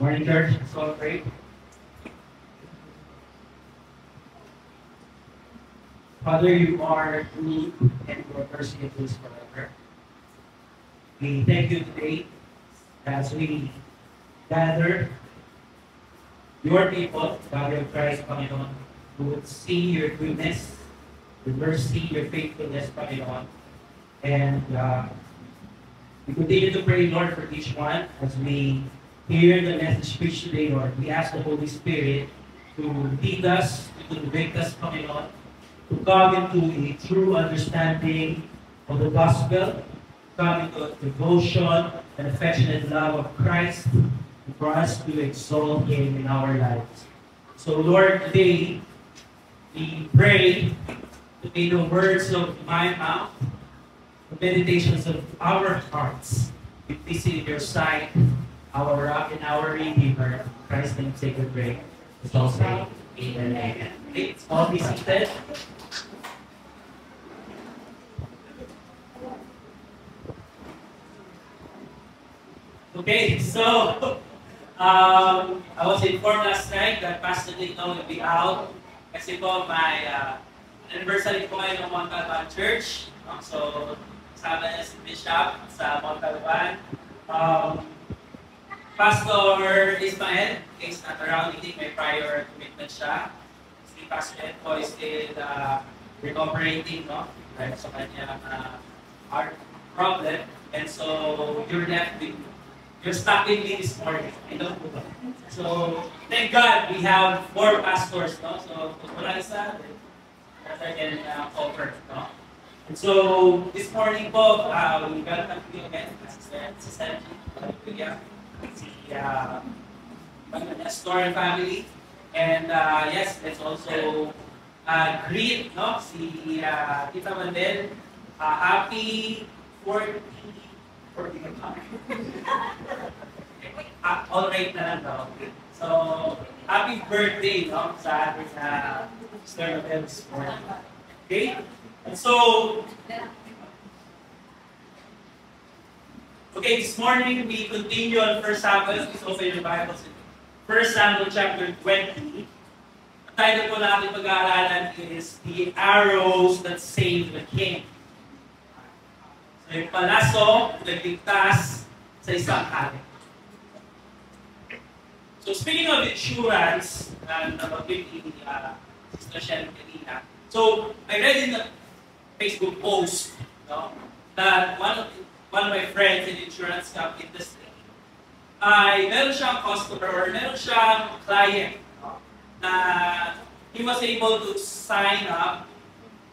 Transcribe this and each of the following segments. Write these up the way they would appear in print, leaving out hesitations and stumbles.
Morning, church. Let's all pray. Father, you are good and your mercy endures forever. We thank you today as we gather your people, body of Christ, Panginoon, who would see your goodness, your mercy, your faithfulness, Panginoon. And we continue to pray, Lord, for each one as we hear the message preached today, Lord. We ask the Holy Spirit to lead us, to convict us, Panginoon, to come into a true understanding of the gospel, come into a devotion and affectionate love of Christ, and for us to exalt Him in our lives. So, Lord, today we pray to may the words of my mouth, the meditations of our hearts, be pleasing in your sight, our rock and our redeemer. In Christ's name, take a break. Let's all say amen. Amen. Let's all be seated. Okay, so I was informed last night that Pastor Lito will be out kasi po may anniversary po ngayon ng Montalban Church. So, kasama niya si Bishop sa Montalban. Pastor Ismael is not around. I think may prior commitment siya. Si Pastor Ed po is still recuperating, no? Dahil sa kanyang heart problem. And so, you're stuck with me this morning. I don't know. So, thank God we have 4 pastors, no? So, kung wala isa, that I can offer, no? And so, this morning po, we welcome you again, Sister Sanji, si Nestor and family. And yes, let's also greet, no? Si Tita Mandel. Happy 40 all right na lang daw. So, happy birthday, no? Sa ating Sister Mandel this morning. Okay? And so, okay, this morning we continue on 1 Samuel. Please open your Bibles in 1 Samuel chapter 20. Ang title po natin pag-aaralan is The Arrows That Saved the King. So, yung palaso na ligtas sa isang hari. So, speaking of insurance, nabanggit ni Sister Shelly kanina. So, I read in the Facebook post, no, that one of my friends in the insurance industry ay meron siyang customer or meron siyang client, no, na he was able to sign up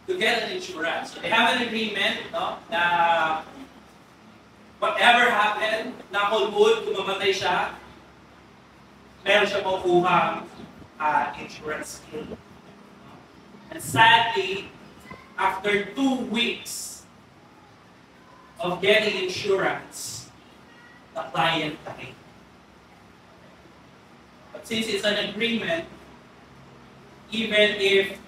to get an insurance. So they have an agreement, no, na whatever happened, knock on wood, kung mamatay siya, meron siya makukuha insurance claim. And sadly, after 2 weeks of getting insurance, the client died. But since it's an agreement, even if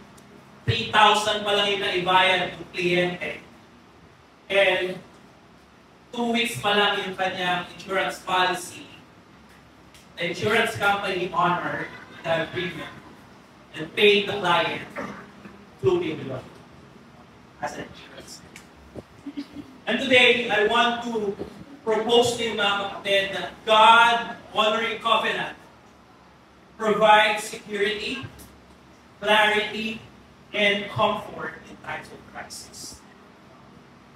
3,000 pa lang yung naibayad ng kliyente, and 2 weeks pa lang yung kanyang insurance policy, the insurance company honored the agreement and paid the client $2 million as an insurance. And today, I want to propose to you, mga kapatid, that God-honoring covenant provides security, clarity, and comfort in times of crisis.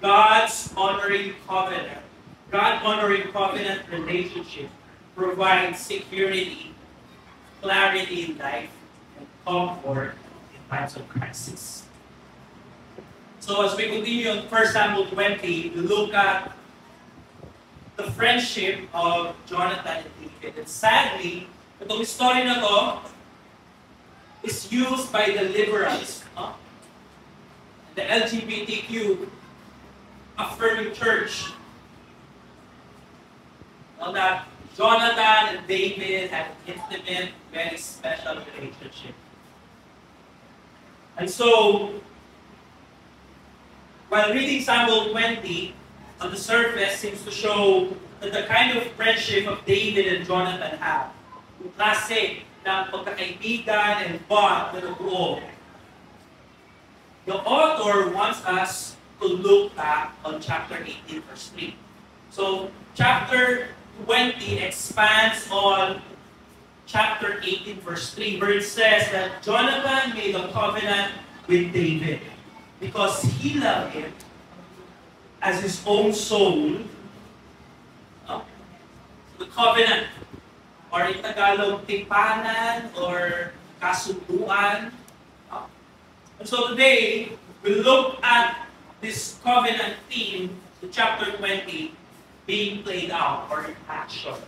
God's honoring covenant, God-honoring covenant relationship provides security, clarity in life, and comfort in times of crisis. So as we continue on 1 Samuel 20, we look at the friendship of Jonathan and David. And sadly, itong story na to is used by the liberals, no? The LGBTQ affirming church, no, that Jonathan and David had an intimate, very special relationship. And so, while reading Samuel 20, on the surface seems to show the kind of friendship of David and Jonathan have. Yung klase ng pagkakaibigan and bond na nabuo. The author wants us to look back on chapter 18, verse 3. So, chapter 20 expands on chapter 18, verse 3, where it says that Jonathan made a covenant with David because he loved him as his own soul. The covenant, or in Tagalog, tipanan or kasunduan. And so today, we look at this covenant theme in chapter 20 being played out or in action.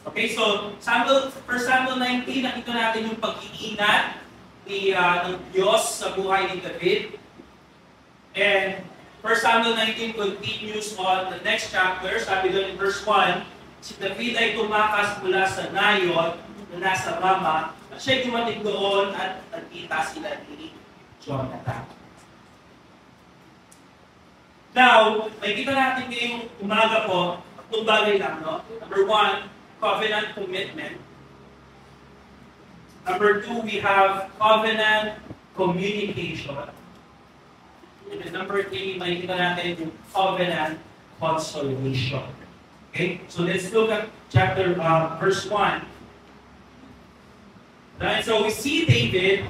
Okay, so 1 Samuel 19, nakita natin yung pag-iingat ng Diyos sa buhay ni David. And 1 Samuel 19 continues on the next chapter. Sabi doon in verse 1, si David ay tumakas mula sa Nayot na nasa Rama at siya'y dumating doon at nagkita sila ni Jonathan. Now, makikita natin ngayong umaga po, itong bagay lang, no? Number 1, covenant commitment. Number 2, we have covenant communication. And then number 3, makikita natin yung covenant consolation. Okay? So let's look at verse 1. And so we see David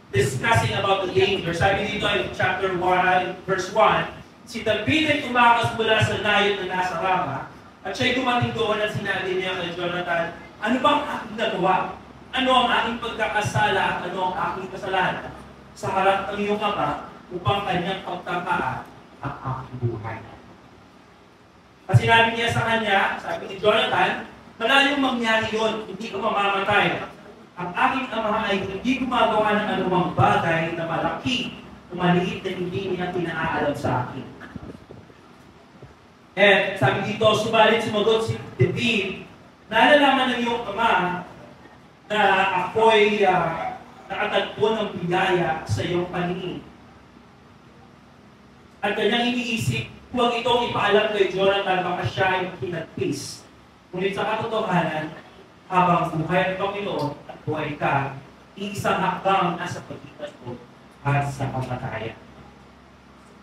discussing about the danger. Sabi dito in chapter 1, verse 1, si David ay tumakas mula sa Nayot na nasa Rama, at siya'y dumating doon at sinabi niya kay Jonathan, ano bang aking nagawa? Ano ang aking pagkakasala at ano ang aking kasalanan sa harap ng iyong ama upang kanyang pagtataan ang aking buhay? At sinabi niya sa kanya, sabi ni Jonathan, malayong mangyari yun, hindi ka mamamatay. Ang aking ama ay hindi gumagawa ng anumang bagay na malaki o maliit na hindi niya pinaalam sa akin. And sabi dito, subalit sumagot si David, nalalaman ng iyong ama na ako'y nakatagpo ng biyaya sa iyong paningin. At kanyang iniisip, huwag itong ipaalam kay Jonathan, baka siya ay kinagpis. Ngunit sa katotohanan, habang buhay ang Panginoon at buhay ka, iisang hakbang nasa pagitan ko at sa kamatayan.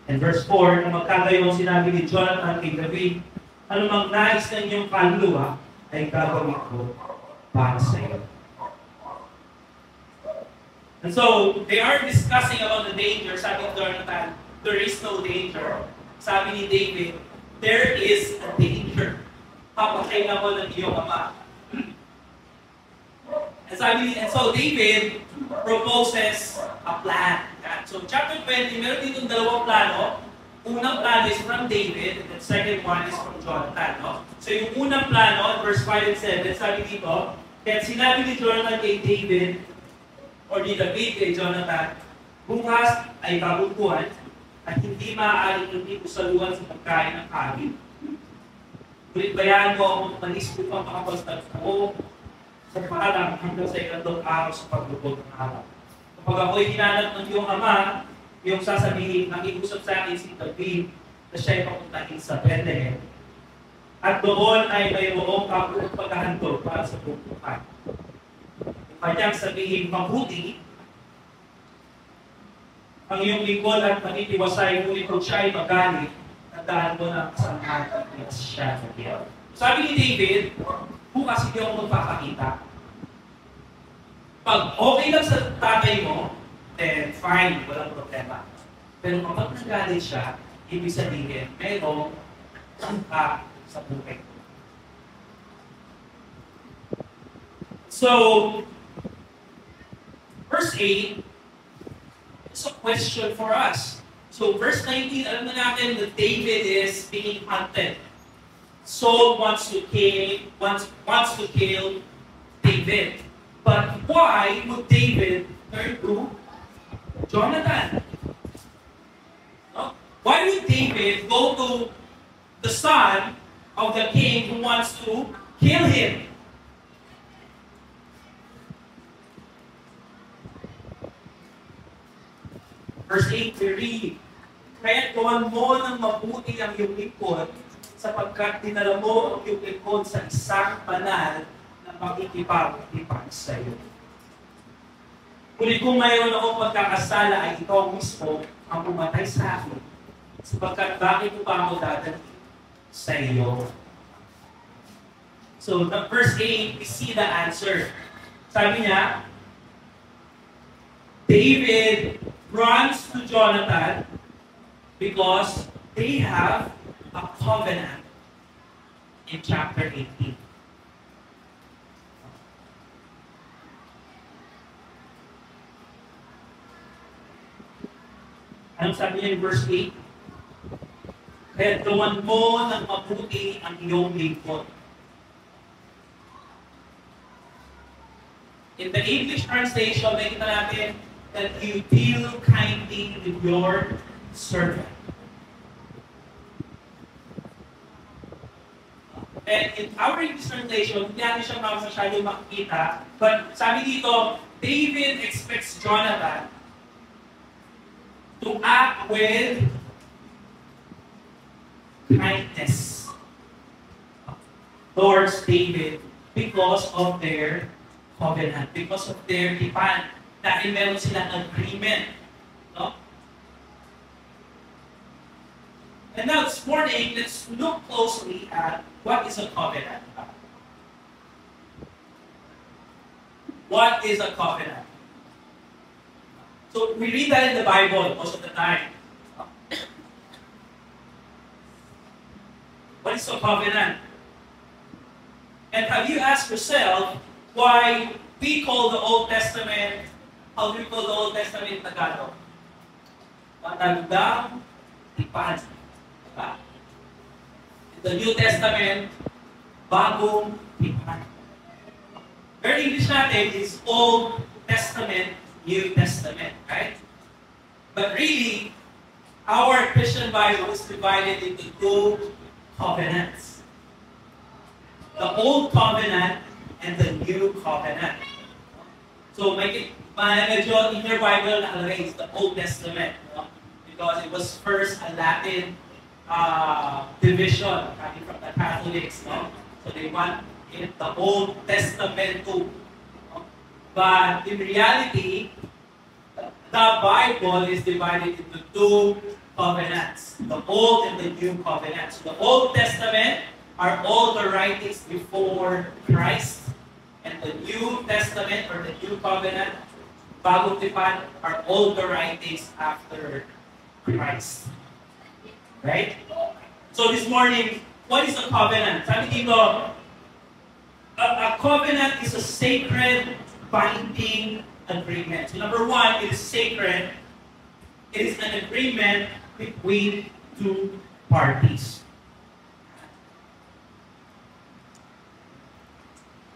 And verse 4, nang magkagayon sinabi ni Jonathan kay David, anumang nais ng iyong kaluluwa ay gagawin ko para sa iyo. And so, they are discussing about the danger. Sabi ni Jonathan, there is no danger. Sabi ni David, there is a danger. Papatay na ko ng iyong ama. And so David proposes a plan. So chapter 20, meron ditong dalawang plano. Unang plano is from David, and the second one is from Jonathan. No? So yung unang plano, verse 5 and 7, sabi dito, kaya sinabi ni Jonathan kay David, or ni David kay Jonathan, bukas ay kabungkuhan at hindi maaaring hindi usaluhan sa pagkain ng kanin. Ngunit bayaan mo ang manis upang makapagtagpo sa paalam hanggang sa ilang araw sa paglubog ng araw. Kapag ako'y hinanap ng iyong ama, yung sasabihin, nakiusap sa akin si David na siya'y papuntahin sa Bethlehem. At doon ay mayroong paghahandog para sa buhay. Kanyang sabihin, mabuti ang iyong lingkod at manitiwasay, ngunit kung siya ay magalit, tandaan mo na kasamahan at siya sa Diyos. Sabi ni David, bukas hindi ako magpapakita. Pag okay lang sa tatay mo, then fine, walang problema. Pero kapag nagalit siya, ibig sabihin, mayroong sangka sa buhay. So, verse 8 is a question for us. So, verse 19, alam na natin that David is being hunted. Saul wants to kill David. But why would David turn to Jonathan? No? Why would David go to the son of the king who wants to kill him? Verse 8, we read, kaya't gawan mo ng mabuti ang iyong lingkod sapagkat dinala mo ang iyong lingkod sa isang banal na makikipag-tipan sa iyo. Ngunit kung mayroon akong pagkakasala ay ikaw mismo ang pumatay sa akin, sapagkat bakit mo pa ako dadalhin sa iyo? So, the verse 8, we see the answer. Sabi niya, David runs to Jonathan because they have a covenant in chapter 18. Anong sabi niya in verse 8? Kaya gawan mo ng mabuti ang iyong lingkod. In the English translation, nakita natin that you deal kindly with your servant. And in our English translation, hindi natin siya masyadong makikita. But sabi dito, David expects Jonathan to act with kindness towards David because of their covenant, because of their tipan. Dahil meron silang agreement. No? And now this morning, let's look closely at what is a covenant. What is a covenant? So we read that in the Bible most of the time. What is a covenant? And have you asked yourself why we call the Old Testament, how do we call the Old Testament in Tagalog? Matandang tipan. In the New Testament, bagong tipan. Very English natin is Old Testament, New Testament, right? But really, our Christian Bible is divided into two covenants. The Old Covenant and the New Covenant. So, medyo in your Bible nakalagay is the Old Testament, no? Because it was first a Latin division coming from the Catholics, no? So they want it the Old Testament too. No? But in reality, the Bible is divided into two covenants, the Old and the New Covenant. So the Old Testament are all the writings before Christ, and the New Testament or the New Covenant, bagong tipan, are all the writings after Christ. Right? So this morning, what is a covenant? Sabi dito, a covenant is a sacred binding agreement. So number one, it is sacred. It is an agreement between two parties.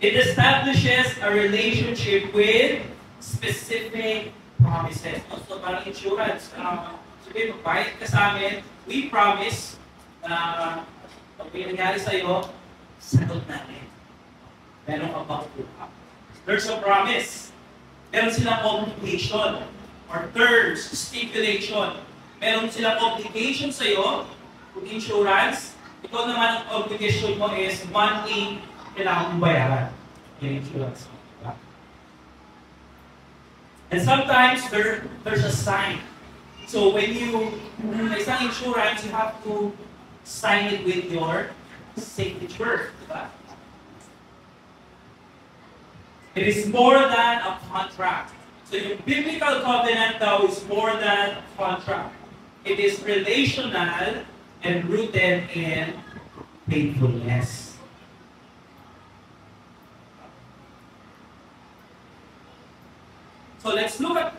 It establishes a relationship with specific promises. So parang insurance. Sabi, magbayad ka sa amin, we promise na pag may nangyari sa'yo, sagot namin. Meron ka bang kuha? There's a promise. Meron silang obligation or terms, stipulation. Meron silang obligation sa'yo, kung insurance, ikaw naman ang obligation mo is monthly kailangan mong bayaran yung insurance. And sometimes there's a sign. So when you isang insurance, you have to sign it with your signature. Diba? It is more than a contract. So yung biblical covenant daw is more than a contract. It is relational and rooted in faithfulness. So let's look at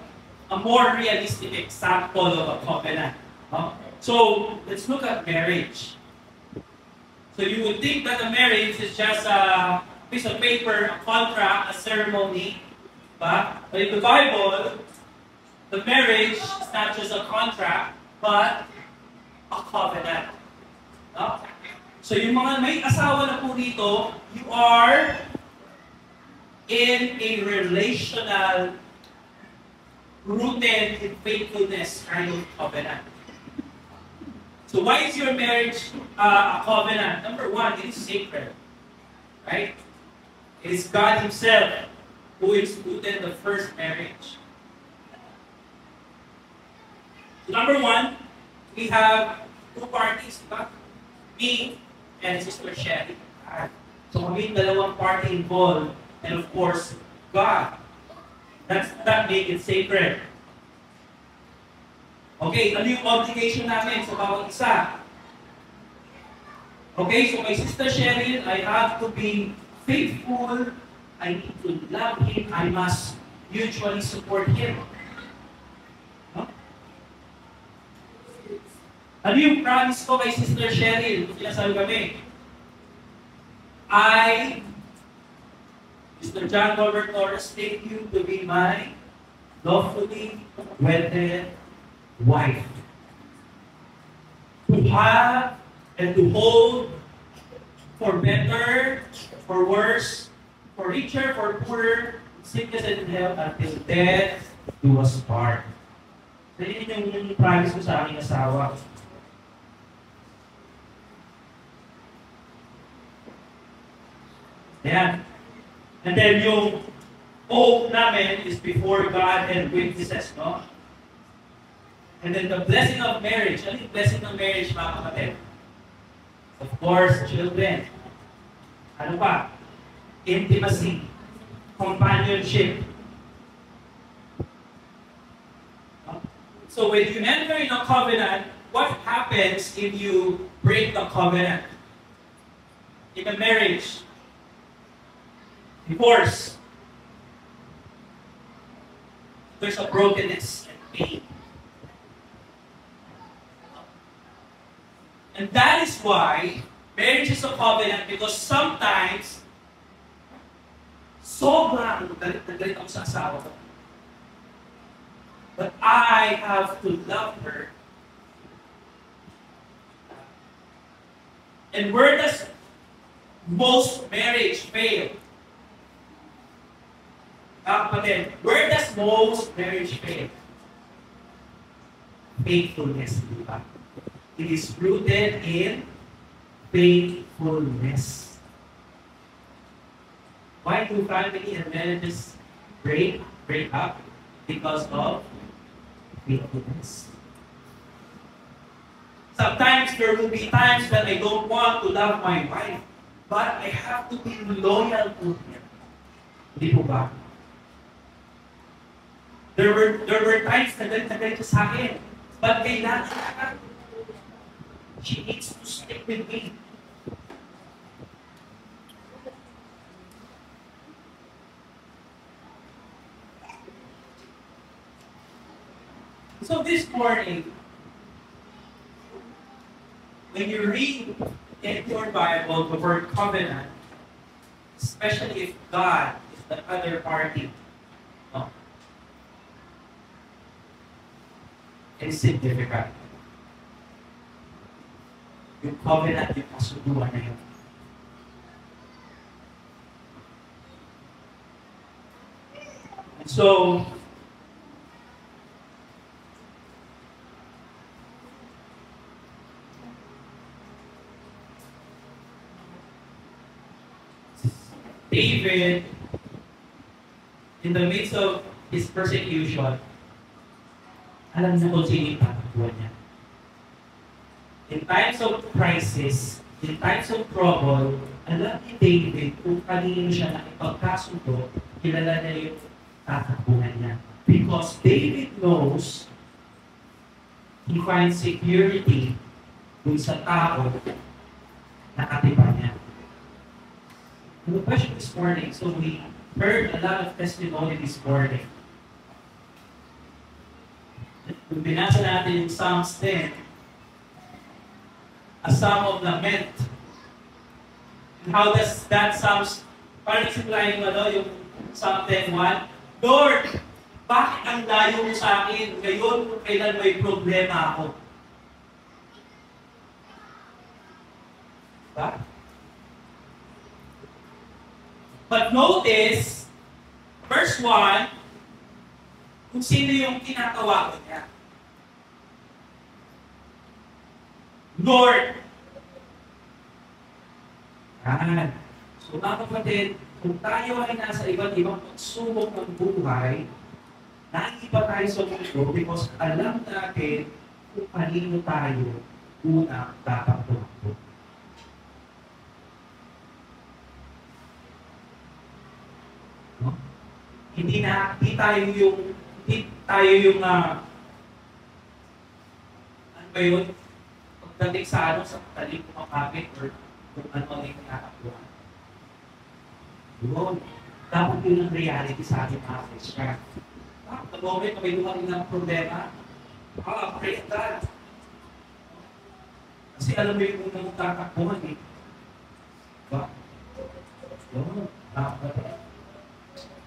a more realistic example of a covenant. So let's look at marriage. So you would think that a marriage is just a piece of paper, a contract, a ceremony. But in the Bible, the marriage is not just a contract, but a covenant. So yung mga may asawa na po dito, you are in a relational, rooted in faithfulness kind of covenant. So why is your marriage a covenant? Number one, it is sacred. Right? It is God Himself who instituted the first marriage. So number one, we have two parties, diba? Me and Sister Shelly. So kami dalawang party involved, and of course, God. That make it sacred. Okay, ano yung obligation namin sa bawat isa? Okay, so my Sister Shelly, I have to be faithful. I need to love him. I must mutually support him. No? Ano yung promise ko kay Sister Shelly? Sinasabi kami, I, Mr. John Robert Torres, take you to be my lawfully wedded wife. To have and to hold for better, for worse, for richer, for poorer, sickness and health, until death do us part. So yun yung promise ko sa aking asawa. Ayan. And then yung oath namin is before God and witnesses, no? And then the blessing of marriage. Ano yung blessing of marriage, mga kapatid? Of course, children. Ano pa? Intimacy. Companionship. So when you enter in a covenant, what happens if you break the covenant? In a marriage, divorce, there's a brokenness and pain. And that is why marriage is a covenant, because sometimes sobrang galit na galit ako sa asawa ko. But I have to love her. And where does most marriage fail? Where does most marriage fail? Faithfulness, di ba? It is rooted in faithfulness. Why do family and marriages break up? Because of faithfulness. Sometimes there will be times that I don't want to love my wife, but I have to be loyal to her. Di po ba? There were times na galit siya sa akin, but kailangan she needs to stick with me. So this morning, when you read in your Bible the word covenant, especially if God is the other party, no? It's significant. Yung covenant, yung kasunduan na yun. And so, David, in the midst of his persecution, alam niya kung sino yung tatakbuhan niya. In times of crisis, in times of trouble, alam ni David kung kanino siya nakipagkasundo, kilala niya yung tatakbuhan niya. Because David knows he finds security dun sa tao na katipan niya. The question this morning, so we heard a lot of testimony this morning. Kung binasa natin yung Psalms 10, a psalm of lament. And how does that Psalms, parang simulahin mo yung Psalm 10:1? Lord, bakit ang layo mo sa akin? Ngayon, kung kailan may problema ako. Diba? But notice, verse 1, kung sino yung kinatawagan niya. Lord. Yan. So mga kapatid, kung tayo ay nasa iba't ibang pagsubok ng buhay, naiiba tayo sa mundo because alam natin kung kanino tayo una dapat tumakbo. No? Hindi tayo yung ano ba yun? Pagdating sa sa taling kumakapit or kung ano ang kinakakuha. Yun. Dapat yun ang reality sa ating mga Christian. The moment na may dumating ng problema, praise God. Kasi alam mo yung unang tatakbuhan eh. Diba? Yun.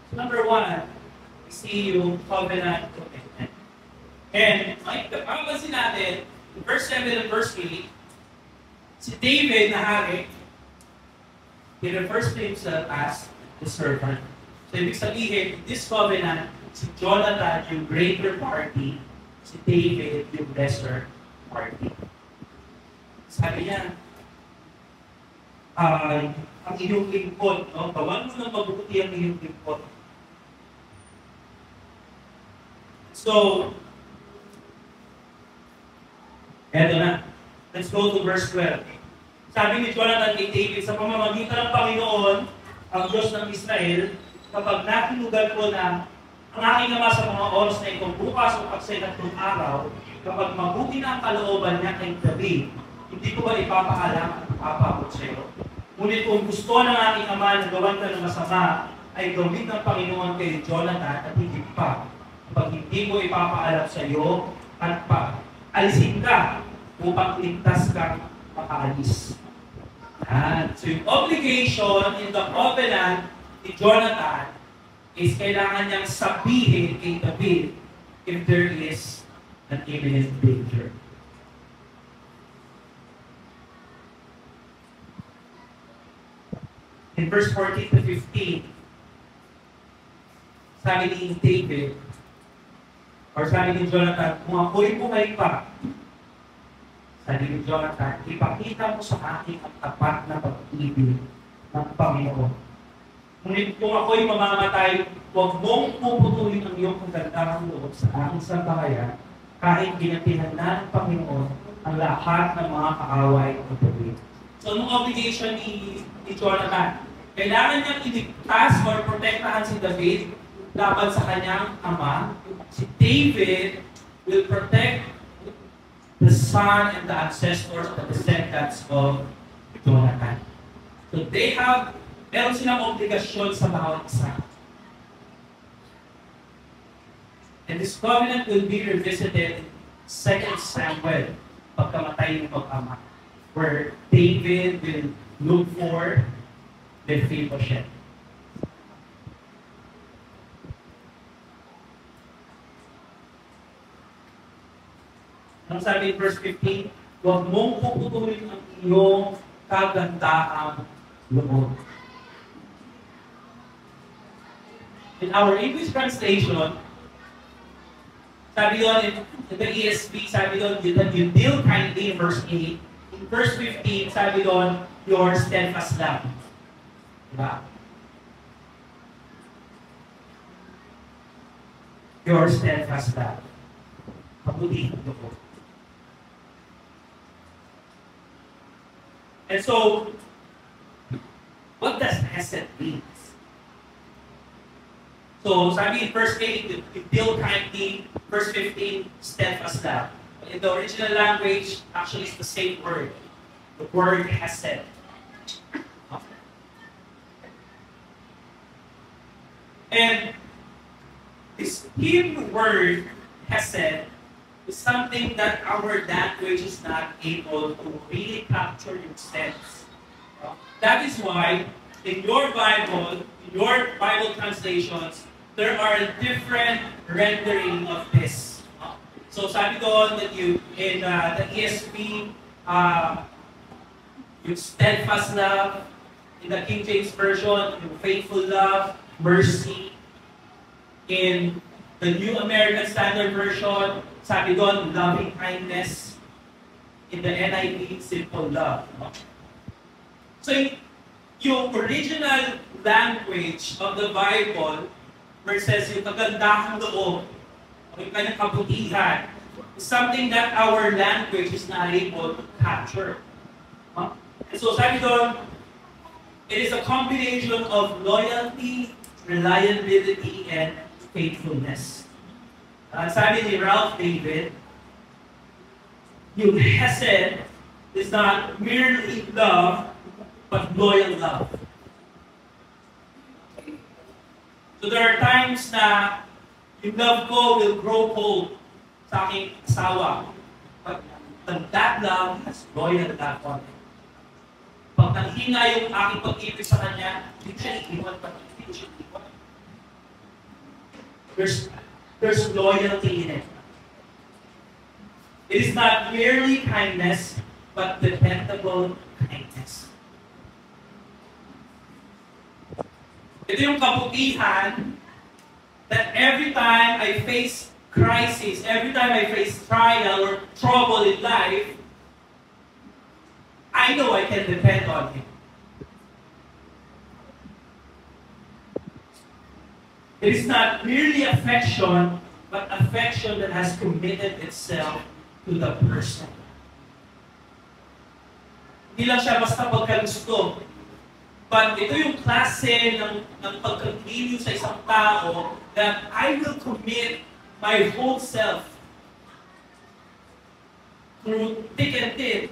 So number 1, we see yung covenant commitment. And makapansin natin, in verse 7 and verse 8, si David na hari, he refers to himself as the servant. So ibig sabihin, in this covenant, si Jonathan yung greater party, si David yung lesser party. Sabi niya, ang iyong lingkod, no? Gawan mo ng mabuti ang iyong lingkod. So, eto na. Let's go to verse 12. Sabi ni Jonathan kay David, sa pamamagitan ng Panginoon, ang Diyos ng Israel, kapag nakinugan ko na ang aking ama sa mga oras na ito, bukas o pagsaitong araw, kapag mabuti na ang kalooban niya kay David, hindi ko ba ipapaalam at ipapabot sa iyo? Ngunit kung gusto ng aking ama na gawan ka ng masama, ay gawin ng Panginoon kay Jonathan at higit pa. Kapag hindi ko ipapaalam sa iyo, at pa, alisin ka upang ligtas kang makaalis. So yung obligation in the covenant ni Jonathan is kailangan niyang sabihin kay David if there is an imminent danger. In verse 14 to 15, sabi ni David, or sabi ni Jonathan, kung ako'y buhay pa, sabi ni Jonathan, ipakita mo sa akin ang tapat na pag-ibig ng Panginoon. Ngunit kung ako'y mamamatay, huwag mong puputulin ang iyong kagandahang loob sa aking sambahayan kahit ginatihan na ng Panginoon ang lahat ng mga kaaway ng David. So, anong obligation ni Jonathan? Kailangan niyang iligtas or protektahan si David laban sa kanyang ama. Si David will protect the son and the ancestors, the descendants of Jonathan. So meron silang obligasyon sa bawat isa. And this covenant will be revisited in 2 Samuel, pagkamatay ng pag-ama, where David will look for Mephibosheth. Ang sabi in verse 15, huwag mong puputulin ang iyong kagandahang loob. In our English translation, sabi doon in the ESV, sabi doon that you deal kindly in verse 8. In verse 15, sabi doon, your steadfast love. Diba? Your steadfast love. Mabuti ang loob. And so, what does hesed mean? So, sabi in verse 8, you deal kindly. Verse 15, steadfast love. In the original language, actually it's the same word. The word hesed. And this Hebrew word hesed is something that our language is not able to really capture in sense. That is why in your Bible translations, there are different rendering of this. So sabi doon that in the ESV, yung steadfast love, in the King James Version, yung faithful love, mercy. In the New American Standard Version, sabi doon, loving kindness. in the NIV, simple love. No? So, yung original language of the Bible versus yung kagandahang loob, o yung kanyang kabutihan, is something that our language is not able to capture. Huh? And so sabi doon, it is a combination of loyalty, reliability, and faithfulness. Sabi ni Ralph David, yung hesed is not merely love, but loyal love. So there are times na yung love ko will grow cold sa aking asawa. But that love has loyal love on it. Pag nanghina yung aking pag-ibig sa kanya, hindi siya iiwan, hindi siya iiwan. There's loyalty in it. It is not merely kindness, but dependable kindness. Ito yung kabutihan that every time I face crisis, every time I face trial or trouble in life, I know I can depend on Him. It is not merely affection, but affection that has committed itself to the person. Hindi lang siya basta pagkagusto. But ito yung klase ng pagkakilyo sa isang tao that I will commit my whole self through thick and thin.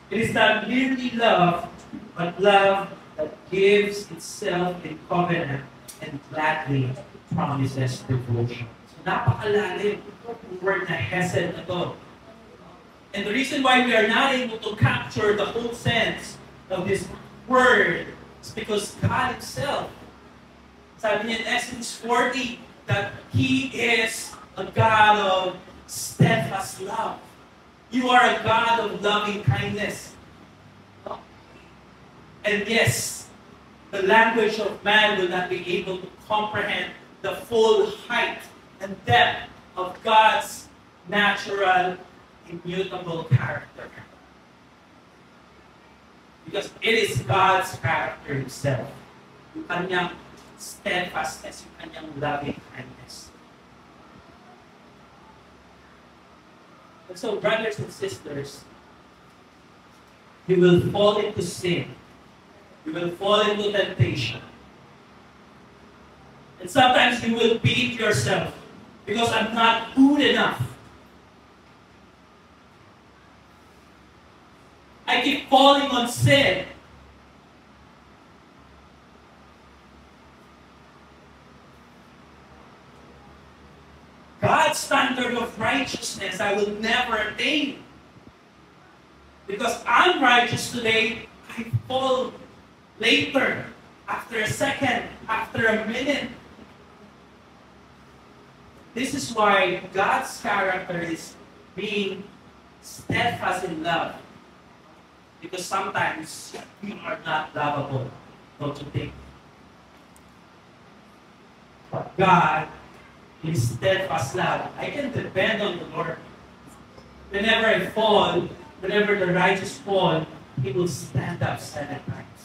It is not merely love, but love that gives itself in covenant and gladly promises devotion. So napakalalim yung word na hesed na to. And the reason why we are not able to capture the whole sense of this word is because God Himself, sabi niya in Exodus 40, that He is a God of steadfast love. You are a God of loving kindness. And yes, the language of man will not be able to comprehend the full height and depth of God's natural, immutable character. Because it is God's character Himself. Yung kanyang steadfastness, yung kanyang loving kindness. And so, brothers and sisters, you will fall into sin. You will fall into temptation. And sometimes you will beat yourself because I'm not good enough. I keep falling on sin. God's standard of righteousness I will never attain. Because I'm righteous today, I fall later, after a second, after a minute. This is why God's character is being steadfast in love. Because sometimes we are not lovable, don't you think? But God is steadfast love. I can depend on the Lord. Whenever I fall, whenever the righteous fall, He will stand up 7 times.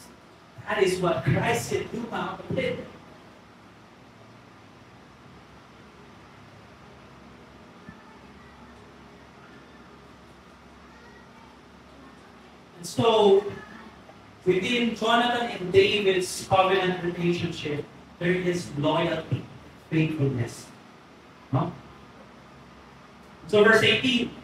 That is what Christ can do, mga kapatid. And so, within Jonathan and David's covenant relationship, there is loyalty, faithfulness. No? So verse 18,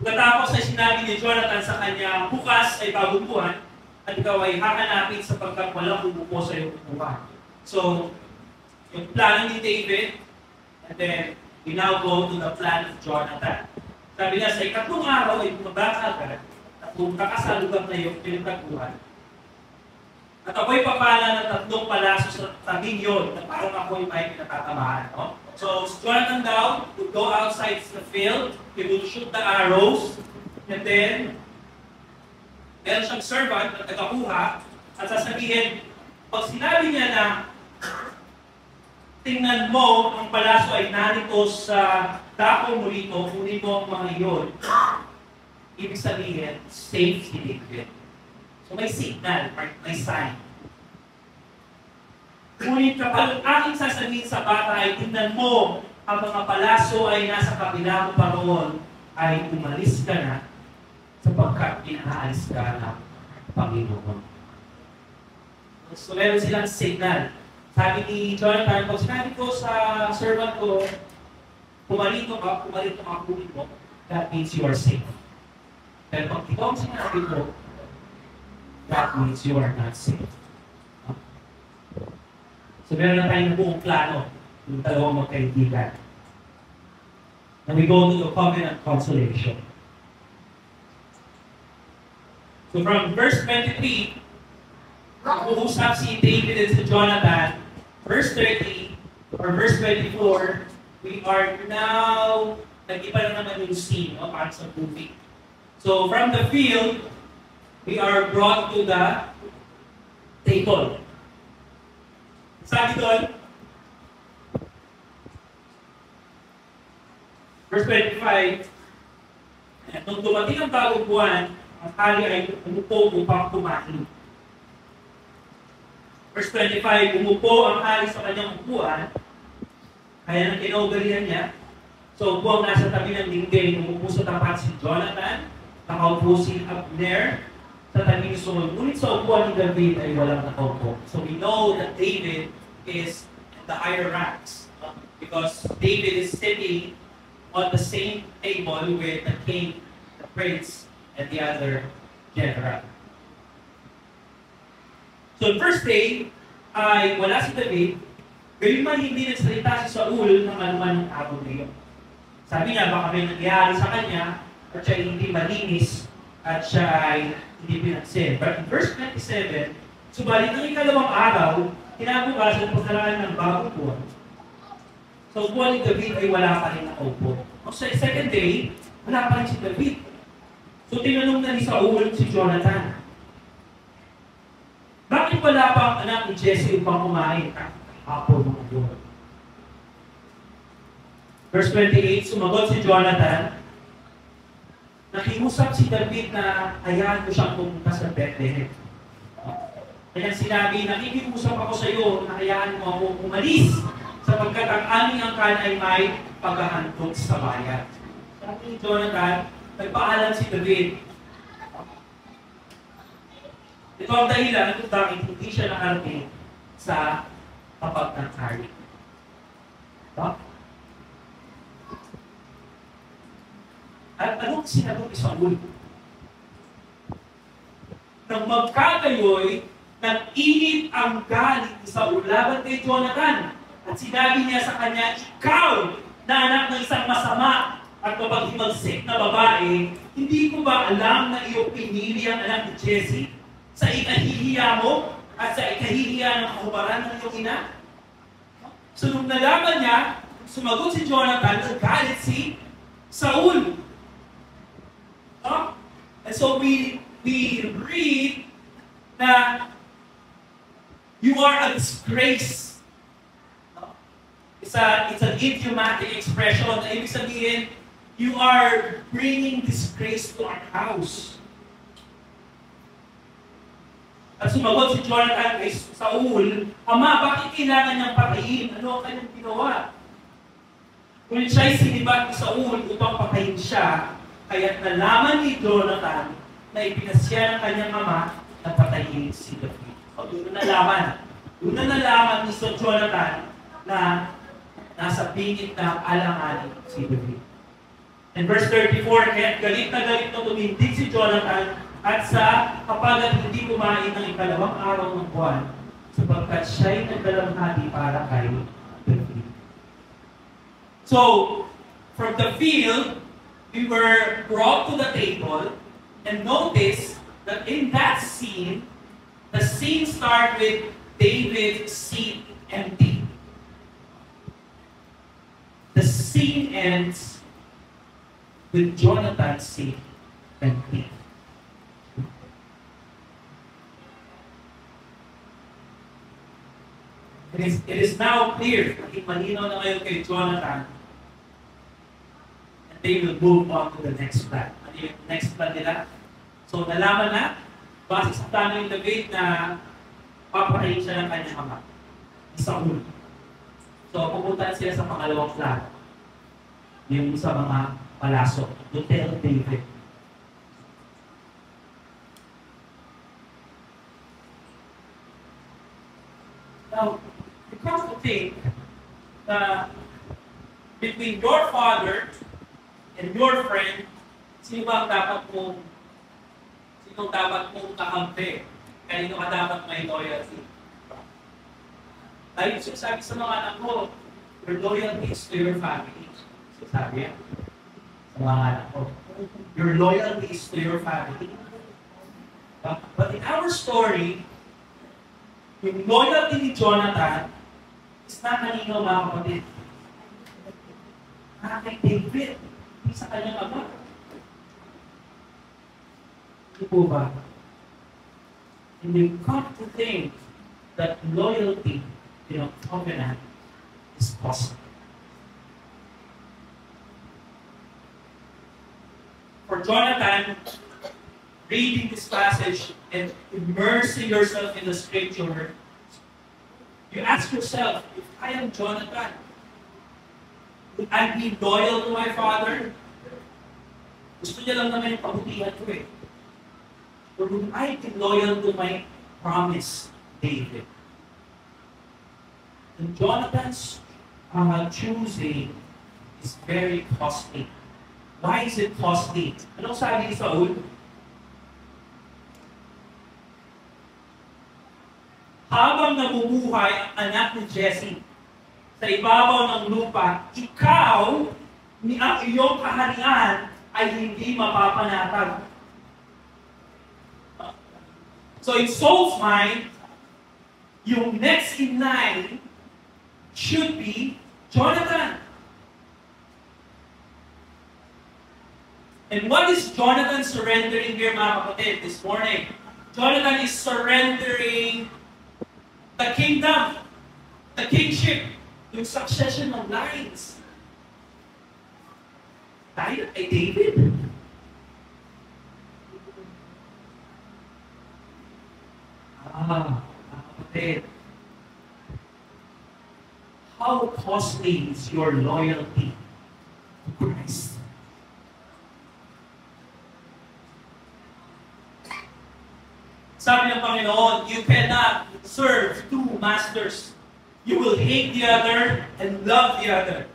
pagkatapos ay sinabi ni Jonathan sa kanya, bukas ay babubuhan at ikaw ay hahanapin sapagkat walang bumubo sa iyong buwan. So, yung plano ni David, and then we now go to the plan of Jonathan. Sabi niya, sa ikatlong araw ay bumaba ka at pumunta ka sa lugar na iyong pinagtaguhan. At ako'y papala ng 3 palaso sa tabing yun na parang ako'y may pinatatamaan. No? So, Jonathan daw would go outside the field, he would shoot the arrows, and then, meron siyang servant na tagakuha, at sasabihin, pag sinabi niya na tingnan mo, ang palasyo ay narito sa dako mo rito, kunin mo ang mga iyon. Ibig sabihin, safe si David. So may signal, may sign. Ngunit kapag aking sasabihin sa bata ay tingnan mo, ang mga palasyo ay nasa kabila mo pa roon, ay umalis ka na sapagkat inaalis ka ng Panginoon. So meron silang signal. Sabi ni Jonathan, pag sinabi ko sa servant ko, pumalito ka kunin mo, that means you are safe. Pero pag ikaw ang sinabi ko, that means you are not safe. So meron na tayong buong plano yung dalawang magkaibigan. And we go to the covenant consolation. So from verse 23, uusap si David and si Jonathan. Verse 30 or verse 24, we are now, nag-iba na naman yung scene, para sa movie. So from the field, we are brought to the table. Sabi doon, verse 25, nung dumating ang bagong buwan, ang hari ay umupo upang kumain. Verse 25, umupo ang hari sa kanyang upuan, kaya nang kinaugalian niya. So, buwang nasa tabi ng dingding, umupo sa tapat si Jonathan, nakaupo si Abner, sa tabi ni Saul. Ngunit sa upuan ni David ay walang nakaupo. So, we know that David is in the higher ranks because David is sitting on the same table with the king, the prince, and the other general. So, the first day, ay wala si David, gayon man hindi nagsalita si Saul ng anuman ng araw na iyon. Sabi niya, baka may nangyari sa kanya, at siya hindi malinis, at siya ay hindi pinansin. But in verse 27, subalit ng ikalawang araw, kinabukasan pagkaraan ng bagong buwan. So, buwan ni David ay wala pa rin nakaupo. Sa second day, wala pa rin si David. So, tinanong na ni Saul si Jonathan, bakit wala pa ang anak ni Jesse upang kumain hapon ng buwan? Verse 28, sumagot si Jonathan, nakiusap si David na hayaan ko siyang pumunta sa Bethlehem. Kaya sinabi, nakikiusap ako sa iyo na hayaan mo ako umalis sapagkat ang aming angkan ay may paghahandog sa bayan. Sabi ni Jonathan, nagpaalam si David. Ito ang dahilan kung bakit hindi siya nakarating sa tapat ng hari. At anong sinagot ni Saul? Nang magkakayoy, nag-init ang galit ni Saul laban kay Jonathan. At sinabi niya sa kanya, ikaw na anak ng isang masama at mapaghimagsik na babae, hindi ko ba alam na iyong pinili ang anak ni Jesse sa ikahihiya mo at sa ikahihiya ng kahubaran ng iyong ina? So nung nalaman niya, sumagot si Jonathan, nagalit si Saul. And so we read na you are a disgrace. It's an idiomatic expression. Ibig sabihin, you are bringing disgrace to our house. At sumagot si Jonathan kay Saul, Ama, bakit kailangan niyang patayin? Ano ang kanyang ginawa? Kung siya'y sinibat ni Saul upang patayin siya, kaya't nalaman ni Jonathan na ipinasya ng kanyang ama na patayin si David. O doon na nalaman. Doon na nalaman ni Jonathan na nasa pingit na alanganin si David. In verse 34, kaya't galit na tumindig si Jonathan at sa kapag hindi kumain ng ikalawang araw ng buwan, sapagkat siya'y nagdalamhati para kay David. So, from the field, we were brought to the table, and notice that in that scene, the scene starts with David's seat empty. The scene ends with Jonathan's seat empty. It is now clear, naging malinaw na ngayon kay Jonathan, and they will move on to the next plan. Ano yung next plan nila? So nalaman na, base sa plano yung David na paparayin siya ng kanyang ama, Saul. So pupunta sila sa pangalawang plano, yung sa mga palaso, to tell David. Now, you come to think na between your father and your friend, sino dapat mong kakampi? Kanino ka dapat may loyalty? Ayun sinasabi sa mga anak ko, your loyalty is to your family. Sabi yan sa mga anak ko. Your loyalty is to your family. But in our story, yung loyalty ni Jonathan is na kanino, mga kapatid? Na kay David, hindi sa kanyang ama. Hindi po ba? And you come to think that loyalty in a covenant is possible. For Jonathan, reading this passage and immersing yourself in the scripture, you ask yourself, if I am Jonathan, would I be loyal to my father? Gusto niya lang naman yung pabutihan ko eh. Or would I be loyal to my promise, David? And Jonathan's choosing is very costly. Why is it costly? Anong sabi ni Saul? Habang nabubuhay ang anak ni Jesse sa ibabaw ng lupa, ikaw ni ang iyong kaharian ay hindi mapapanatag. So in Saul's mind, yung next in line should be Jonathan. And what is Jonathan surrendering here, mga kapatid, this morning? Jonathan is surrendering the kingdom, the kingship, yung succession of lines. Tayo kay David. Kapatid. How costly is your loyalty to Christ? Sabi ng Panginoon, you cannot serve two masters. You will hate the other and love the other.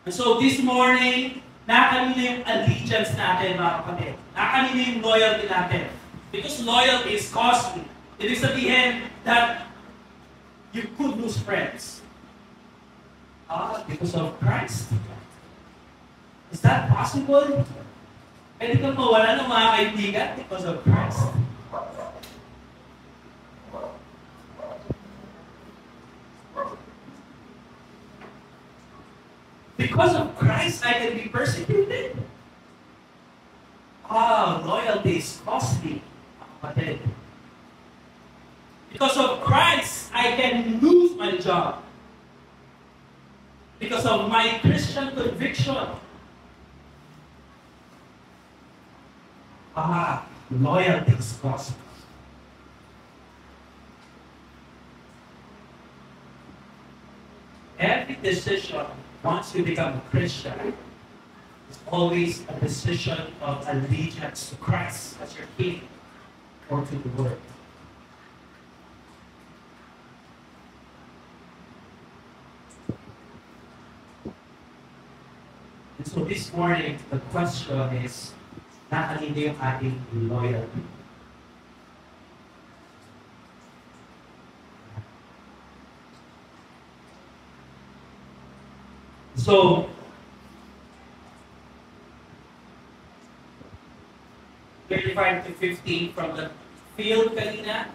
And so this morning, nakanina yung allegiance natin, mga kapatid. Nakanina yung loyalty natin. Because loyalty is costly. Ibig sabihin that you could lose friends. Because of Christ. Is that possible? Pwede kang mawala ng mga kaibigan because of Christ. Because of Christ, I can be persecuted. Loyalty is costly, kapatid. Because of Christ, I can lose my job. Because of my Christian conviction. Loyalty is costly. Every decision, once you become a Christian, is always a decision of allegiance to Christ as your King or to the Word. And so this morning, the question is, nakalino yung ating loyalty? So, 35 to 50 from the field kanina,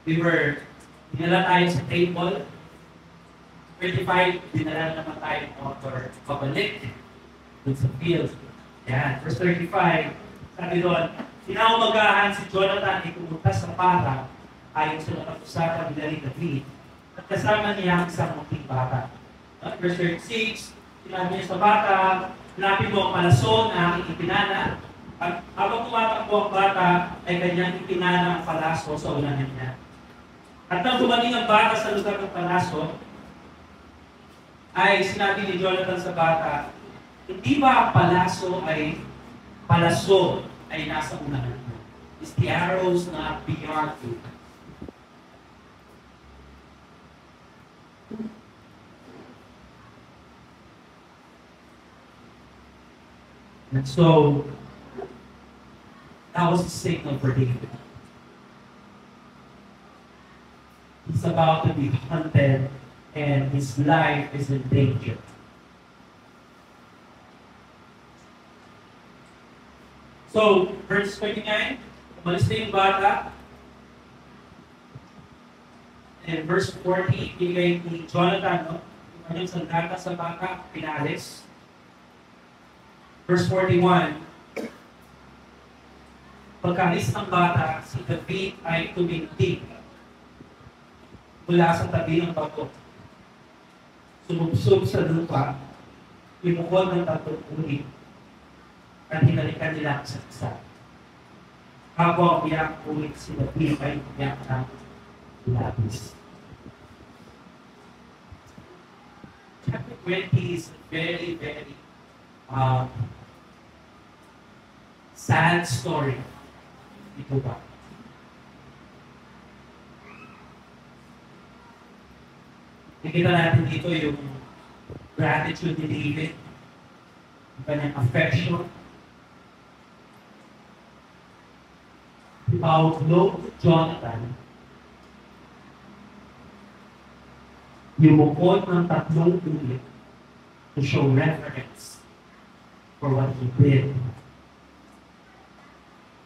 dinala tayo sa table. 35, dinala naman tayo ng motor pabalik dun sa field. Yan, verse 35, sabi doon, kinaumagahan si Jonathan ay pumunta sa para ayon sa napag-usapan nila ni David at kasama niya ang isang munting bata. Verse 36, sinabi niya sa bata, hanapin mo ang palaso na aking ipinana, at habang tumatakbo ang bata, ay kanyang ipinana ang palaso sa ulanan niya. At nang dumating ang bata sa lugar ng palaso, ay sinabi ni Jonathan sa bata, hindi ba ang palaso ay nasa unahan mo? Is the arrows not beyond you? And so, that was a signal for David. He's about to be hunted and his life is in danger. So, verse 29, umalis na yung bata. And verse 40, bigay ni Jonathan, no? Yung kanyang sandata sa bata, pinalis. Verse 41, pagkaalis ng bata, si David ay tumindig mula sa tabi ng bato. Sumubsob sa lupa, lumukod ng tatlong ulit, at hinalikan nila ang isa. Habang umiyak ulit si David ay umiyak ng labis. Chapter 20 is a very, very sad story. Ito ba? Nakita natin dito yung gratitude ni David, yung kanyang affection, outlook Jonathan, lumukod ng tatlong ulit to show reverence for what he did.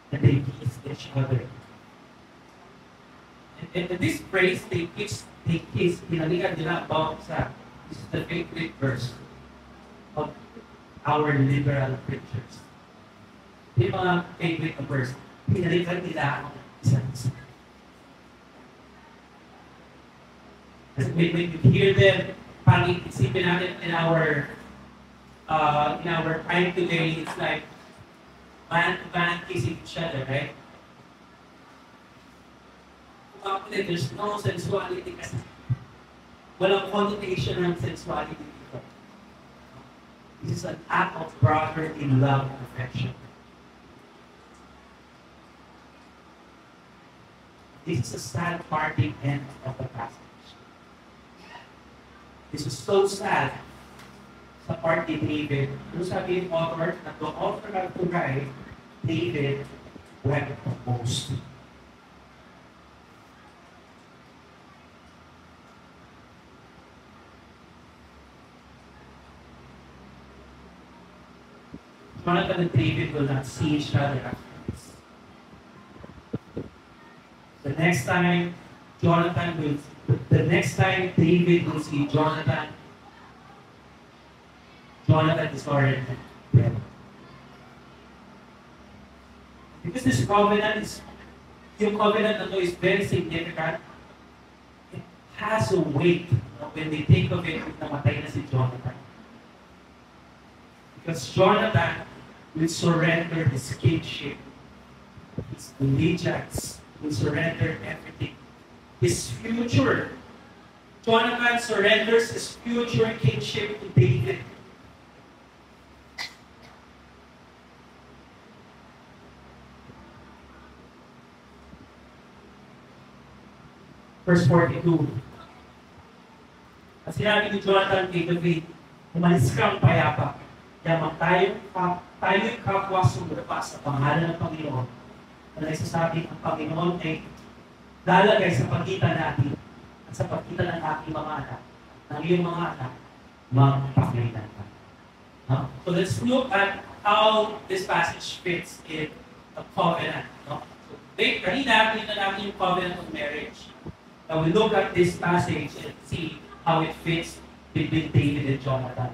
And they kissed each other. And this phrase, they kiss, pinalikan nila about sa, this is the favorite verse of our liberal preachers. Yung mga favorite na verse, pinalikan nila ang isa't isa. When you hear them, parang isipin natin in our time today, it's like man kissing each other, right? There's no sensuality kasi. Walang connotation ng sensuality dito. This is an act of brotherly love and affection. This is a sad parting end of the passage. This is so sad sa part ni David. Kung sabi yung author, na the author of to write, David wept the most. Jonathan and David will not see each other after this. The next time David will see Jonathan is already dead. Because this covenant yung covenant na to is very significant. It has a weight when they think of it, namatay na si Jonathan. Because Jonathan will surrender his kingship, his allegiance, will surrender everything. His future. Jonathan surrenders his future kingship to David. Verse 42. At sinabi ni Jonathan kay David, umalis kang payapa. Yamang tayo'y kapwa sumurpa sa pangalan ng Panginoon. Na nagsasabing ang Panginoon ay lalagay sa pagitan natin at sa pagitan ng aking mga anak, ng iyong mga anak, magpakailan ka. So let's look at how this passage fits in a covenant. So, kanina natin yung covenant of marriage. Now we look at this passage and see how it fits between David and Jonathan.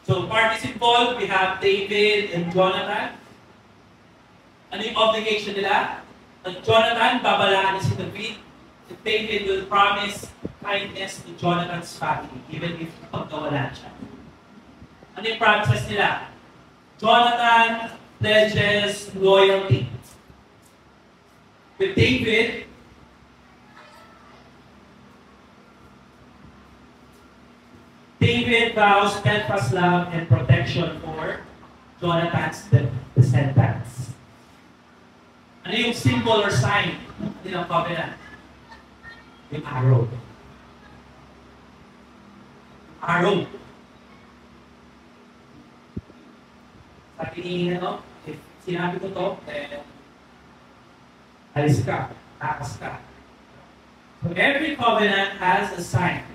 So parties involved, we have David and Jonathan. Ano yung obligation nila? Jonathan, babalaan niya si David. Si David will promise kindness to Jonathan's family, even if pagkawalan siya. Ano yung promises nila? Jonathan pledges loyalty. With David, David vows steadfast love and protection for Jonathan's descendants. Ano yung symbol or sign ng covenant? Yung arrow. Arrow. Sabi ni ano, if sinabi ko to, alis ka, takas ka. So every covenant has a sign.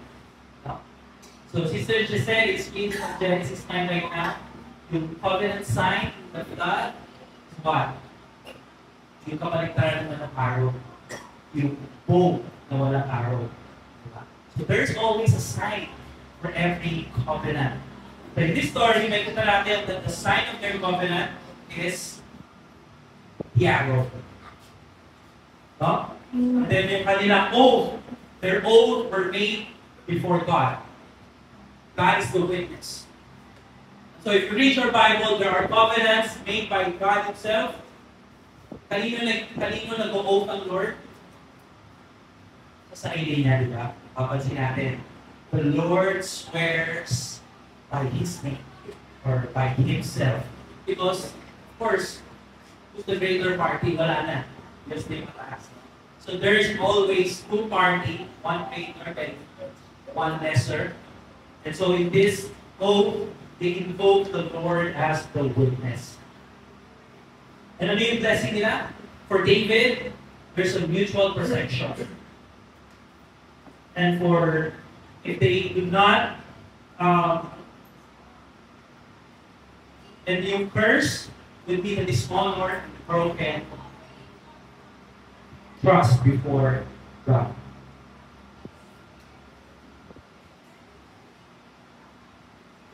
So Sister Giselle explains from Genesis 9 right now, yung covenant sign of God is what? Yung kapaligtaran naman ng arrow. Yung bow na walang arrow. So there's always a sign for every covenant. So in this story, may kita natin that the sign of their covenant is the arrow. No? And then yung kanilang oath, their oath were made before God. God is the witness. So if you read your Bible, there are covenants made by God Himself. Kanino nag-oath ang Lord? Sa sarili niya, di ba? Papansin natin. The Lord swears by His name or by Himself. Because, of course, who's the greater party? Wala na. Just the past. So there is always two party, one greater and one lesser. And so in this oath, they invoke the Lord as the witness. And ano yung blessing nila? For David, there's a mutual protection. And for, if they do not, and yung curse will be the dishonor and broken trust before God.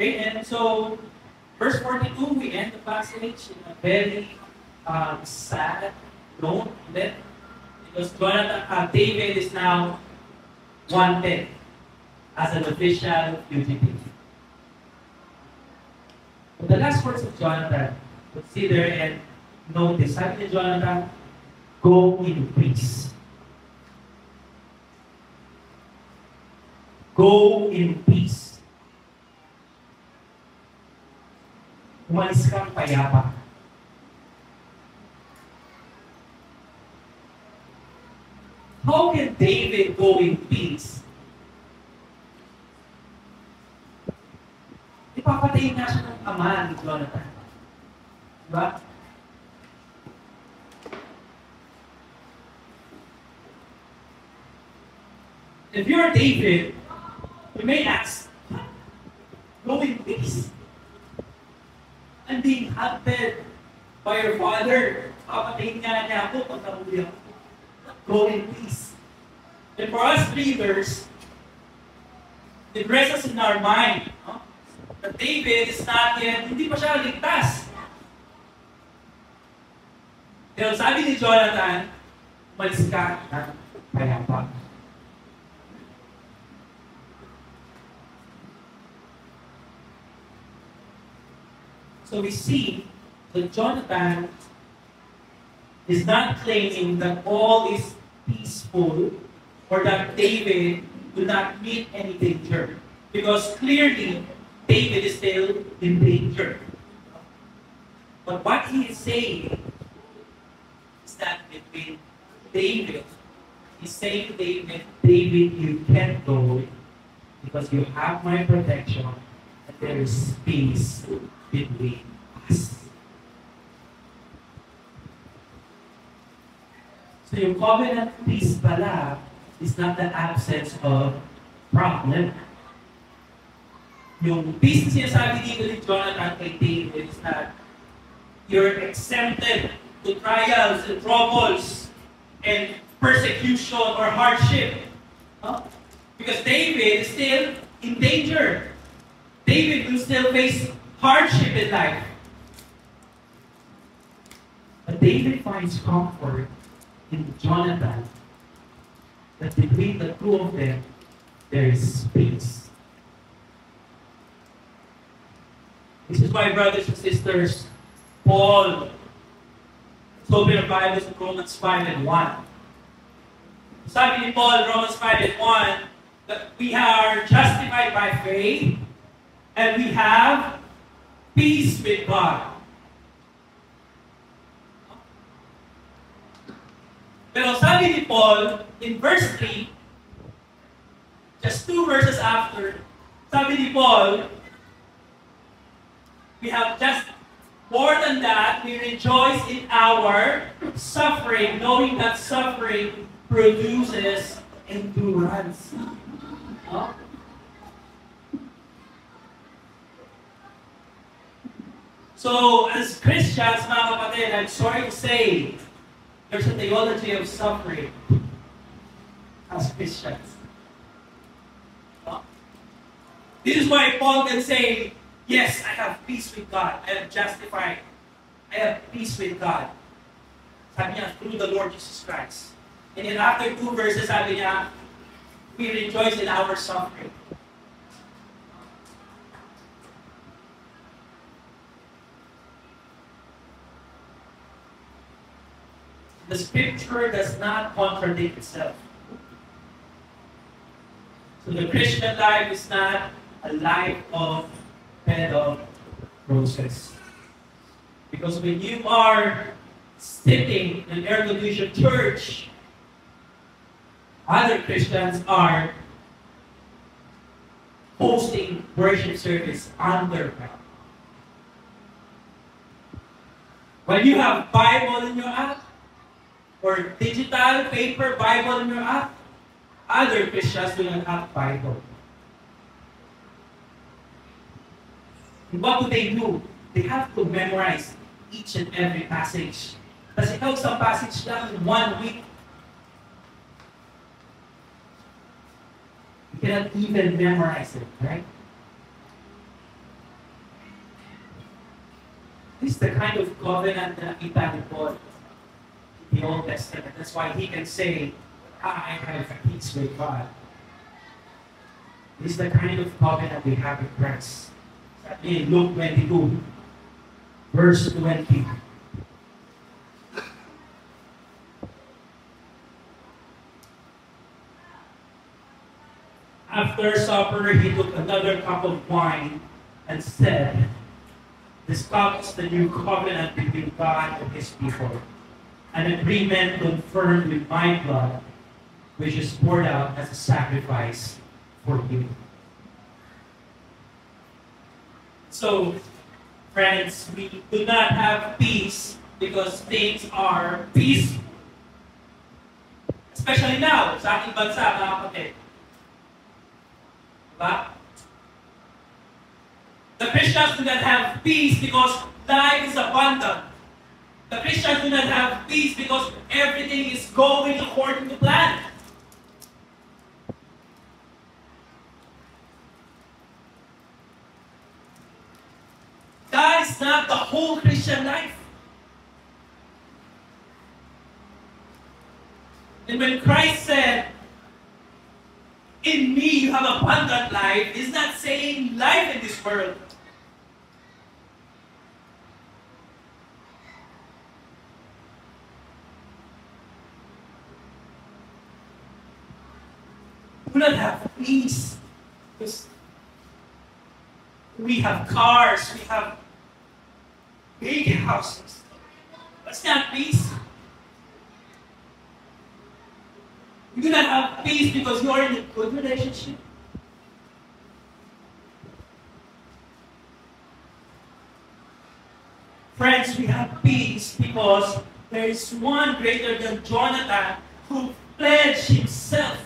Okay, and so, verse 42, we end the passage in a very sad note. Because David is now wanted as an official fugitive. But the last words of Jonathan, consider and notice. Sabi ni Jonathan, go in peace. Go in peace. Umalis kang payapa. How can David go in peace? Ipapatayin nga siya ng ama ni Jonathan. Diba? If you're David, you may ask, go in peace. I'm being hunted by your father. Papatayin nga niya ako pag nahuli ako. Go in peace. And for us readers, it rests in our mind, no? That David is not yet, hindi pa siya ligtas. Pero sabi ni Jonathan, umalis ka ng payapa. So we see that Jonathan is not claiming that all is peaceful or that David will not meet any danger. Because clearly, David is still in danger. But what he is saying is that between David, he's saying to David, David, you can't go because you have my protection and there is peace between us. So yung covenant peace pala is not the absence of problem. Yung peace na sinasabi dito ni Jonathan kay David is that you're exempted to trials and troubles and persecution or hardship. Huh? Because David is still in danger. David will still face hardship in life. But David finds comfort in Jonathan that between the two of them, there is peace. This is why, brothers and sisters, Paul told me the Bible in Romans 5 and 1. Sabi ni Paul, Romans 5 and 1, that we are justified by faith and we have peace with God. Pero sabi ni Paul, in verse 3, just 2 verses after, sabi ni Paul, we have just more than that, we rejoice in our suffering, knowing that suffering produces endurance. No? So, as Christians, mga kapatid, I'm sorry to say, there's a theology of suffering as Christians. No? This is why Paul can say, yes, I have peace with God. I am justified. I have peace with God. Sabi niya, through the Lord Jesus Christ. And then after 2 verses, sabi niya, we rejoice in our suffering. The scripture does not contradict itself. So the Christian life is not a life of bed of roses. Because when you are sitting in an air-conditioned church, other Christians are hosting worship service underground. When you have Bible in your app, or digital paper Bible in your app, other Christians do not have Bible. And what do? They have to memorize each and every passage. Kasi ikaw sa passage lang in 1 week, you cannot even memorize it, right? This is the kind of covenant na nakita ni Paul in the Old Testament. That's why he can say, I have peace with God. This is the kind of covenant we have in Christ. In Luke 22, verse 20. After supper, he took another cup of wine and said, this cup is the new covenant between God and his people, an agreement confirmed with my blood, which is poured out as a sacrifice for you. So, friends, we do not have peace because things are peaceful. Especially now, sa ating bansa, mga kapatid. Diba? The Christians do not have peace because life is abundant. The Christians do not have peace because everything is going according to plan. That is not the whole Christian life. And when Christ said, in me you have abundant life, he's not saying life in this world. We do not have peace because we have cars, we have big houses. That's not peace. You do not have peace because you are in a good relationship. Friends, we have peace because there is one greater than Jonathan who pledged himself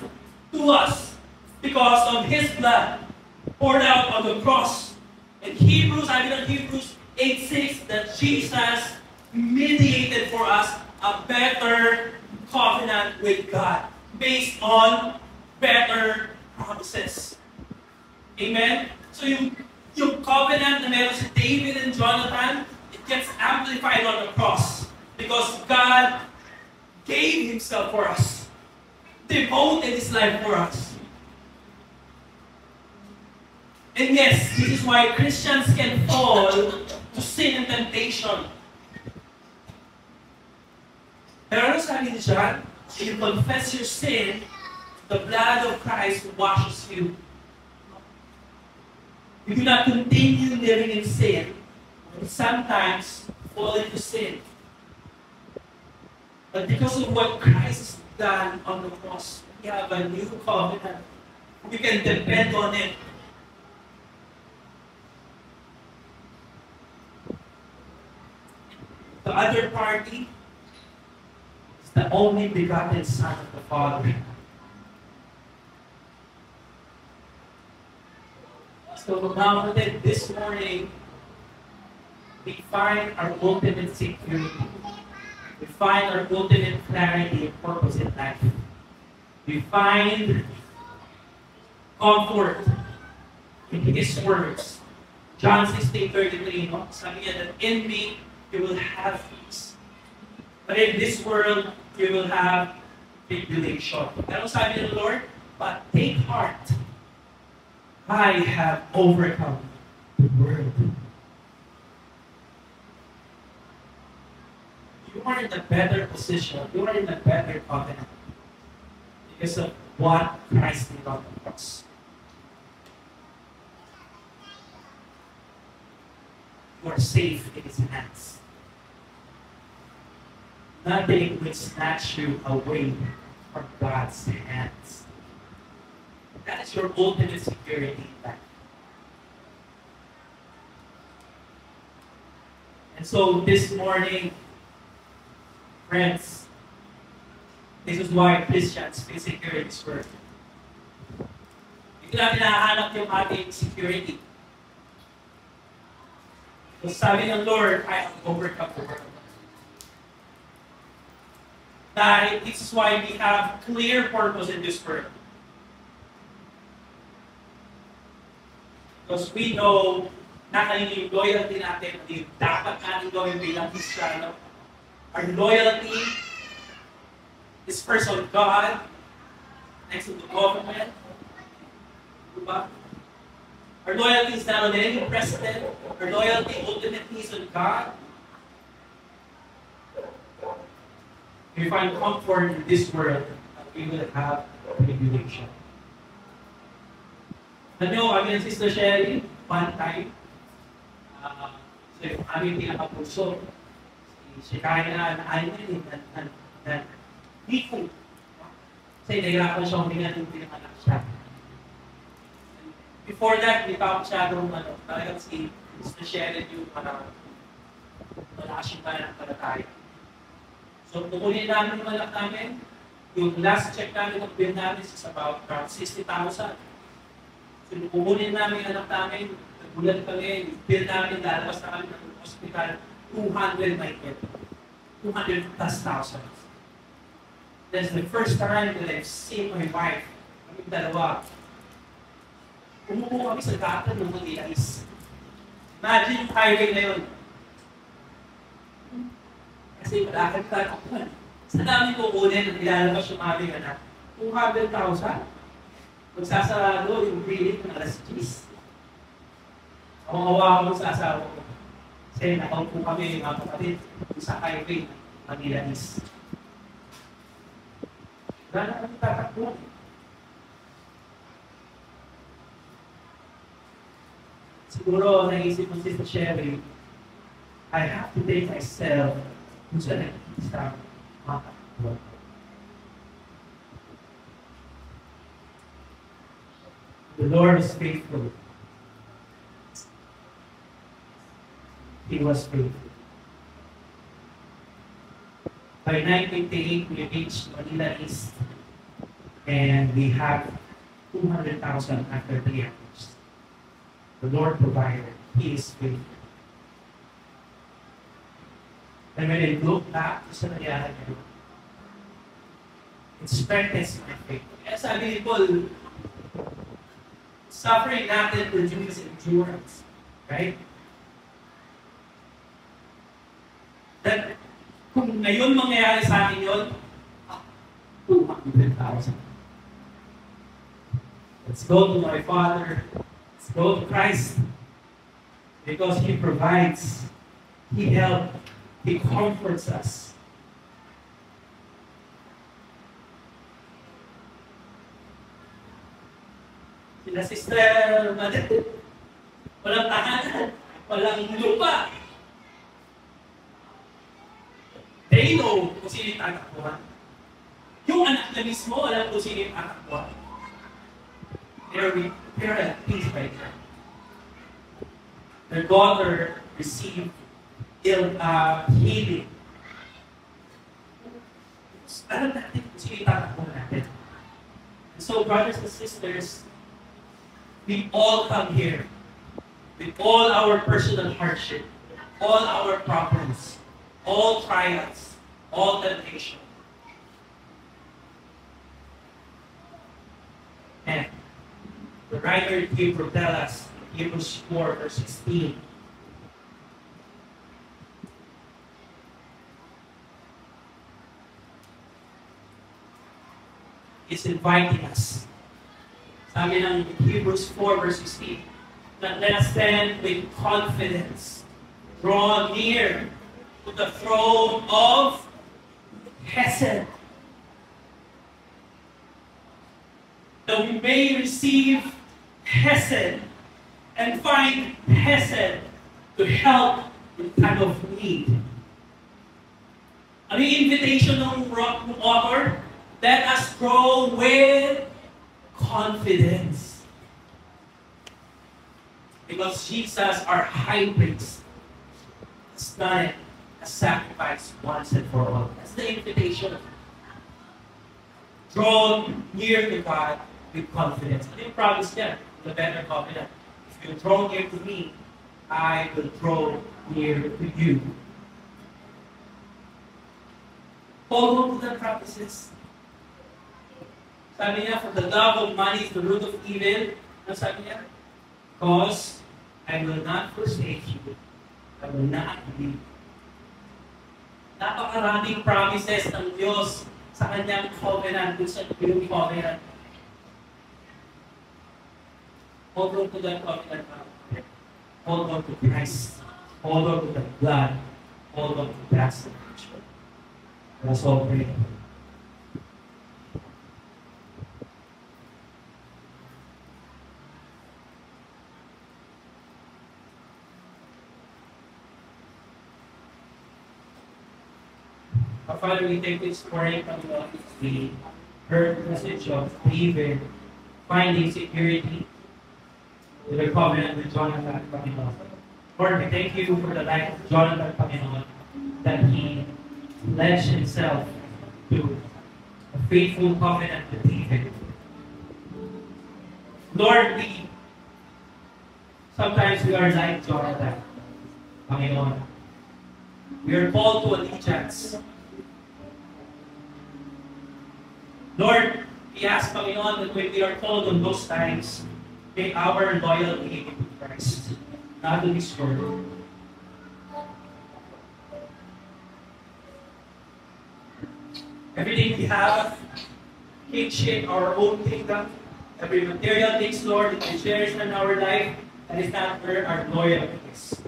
to us because of his blood poured out on the cross. In Hebrews, I believe Hebrews 8:6, that Jesus mediated for us a better covenant with God based on better promises. Amen? So yung covenant na meron si David and Jonathan, it gets amplified on the cross because God gave himself for us, devoted his life for us. And yes, this is why Christians can fall to sin and temptation. Pero ano sabi niya dyan? If you confess your sin, the blood of Christ washes you. You do not continue living in sin, but sometimes fall into sin. But because of what Christ has done on the cross, we have a new covenant. We can depend on it. The other party is the only begotten Son of the Father. So now this morning, we find our ultimate security. We find our ultimate clarity and purpose in life. We find comfort in His words. John 16:33, no? Sabi niya that in me, you will have peace. But in this world, you will have tribulation. Pero sabi ng Lord, but take heart. I have overcome the world. You are in a better position. You are in a better covenant because of what Christ did on the cross. You are safe in His hands. Nothing will snatch you away from God's hands. That is your ultimate security in life. And so this morning, friends, this is why Christians feel secure in this world. Hindi natin nahanap yung ating security. So sabi ng Lord, I have overcome the world. That this is why we have clear purpose in this world. Because we know na yung loyalty natin, yung dapat natin gawin bilang Kristiyano. Our loyalty is first on God, next to the government. Diba? Our loyalty is not on any president. Our loyalty ultimately is on God. We find comfort in this world, and we will have tribulation. Ano, kami ng Sister Sherry, one time, so yung aming pinakapulso, si kaya na ayun na Nico. Kasi nahirapan siya huminga nung pinakanak siya. Before that, hindi pa ako masyadong talagang si Sister Sherry yung wala siyang pananampalataya. So, kukunin namin yung anak namin. Yung last check namin ng bill namin is about 60,000. So, kukunin namin yung anak namin, nagulat kami, yung bill namin, lalabas na kami ng hospital, 200 na ito. 200,000+. That's the first time that I've seen my wife, kaming dalawa. Umupo kami sa gata ng mga ice. Imagine yung highway na yun. Kasi wala kang tatakpan. Sa dami kukunin at ilalabas yung aming anak. 200,000. Magsasarado yung bilik ng alas 10. Kawawa ako sa asawa ko. Kasi nakaupo kami mga kapatid sa highway ng Manila East. Wala na kami tatakpan. Siguro naisip mo si Sherry, I have to take myself kung saan nag-isa makakapag. The Lord is faithful. He was faithful. By 1988, we reached Manila East and we have 200,000 after 3 hours. The Lord provided. He is faithful. And when I look back sa nangyari niya, it strengthens my faith. Kaya sabi ni Paul, suffering natin produces endurance. Right? That kung ngayon mangyayari sa akin yun, 200,000. Let's go to my father. Let's go to Christ because He provides, He helps, He comforts us. Sila Sister Madel, walang tahanan, walang lupa. They know kung sino yung tatakbuhan. Yung anak na mismo, alam kung sino yung tatakbuhan. They're at peace right now. Their daughter received healing. Alam natin kung sino yung tatakbuhan natin. And so, brothers and sisters, we all come here with all our personal hardship, all our problems, all trials, all temptation. And the writer of Hebrews tells us in Hebrews 4 verse 16, is inviting us. Sabi ng Hebrews 4 verse 16, that let us stand with confidence, draw near to the throne of Hesed, that we may receive Hesed and find Hesed to help in time of need. Ano yung invitation ng author? Let us grow with confidence. Because Jesus, our high priest, has done it, a sacrifice once and for all. That's the invitation. Draw near to God with confidence. Ano yung promise niya? The better covenant. If you draw near to me, I will draw near to you. Hold on to the promises. Sabi niya, for the love of money is the root of evil. Ano sabi niya? Because I will not forsake you. I will not leave you. Napakaraming promises ng Diyos sa kanyang covenant, dun sa new covenant. Hold on to that covenant. Hold on to Christ. Hold on to the blood. Hold on to that salvation. Let's all pray. Our Father, we thank you this morning, Panginoon, we heard the message of David finding security in the covenant with Jonathan, Panginoon. Lord, we thank you for the life of Jonathan, Panginoon, that he pledged himself to a faithful covenant with David. Lord, sometimes we are like Jonathan, Panginoon. We are called to allegiance. Lord, we ask, Panginoon, that when we are called on those times, may our loyalty be to Christ, not to this world. Everything we have, kingship, our own kingdom, every material things, Lord, that we cherish in our life, that is not where our loyalty is.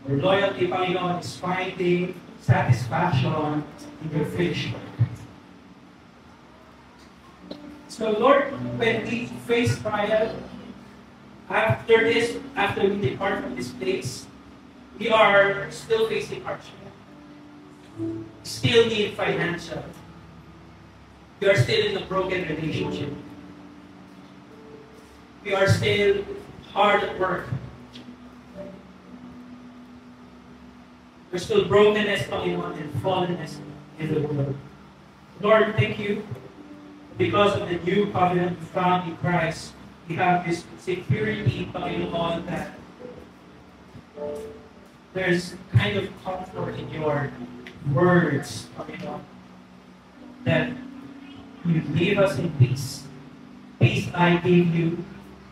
Our loyalty, Panginoon, is finding satisfaction in your finished work. So, Lord, when we face trial, after we depart from this place, we are still facing hardship. Still need financial. We are still in a broken relationship. We are still hard at work. There's still brokenness, Panginoon, and fallenness in the world. Lord, thank you. Because of the new covenant we found in Christ, we have this security, Panginoon, that there's kind of comfort in your words, Panginoon, that you leave us in peace. Peace I give you,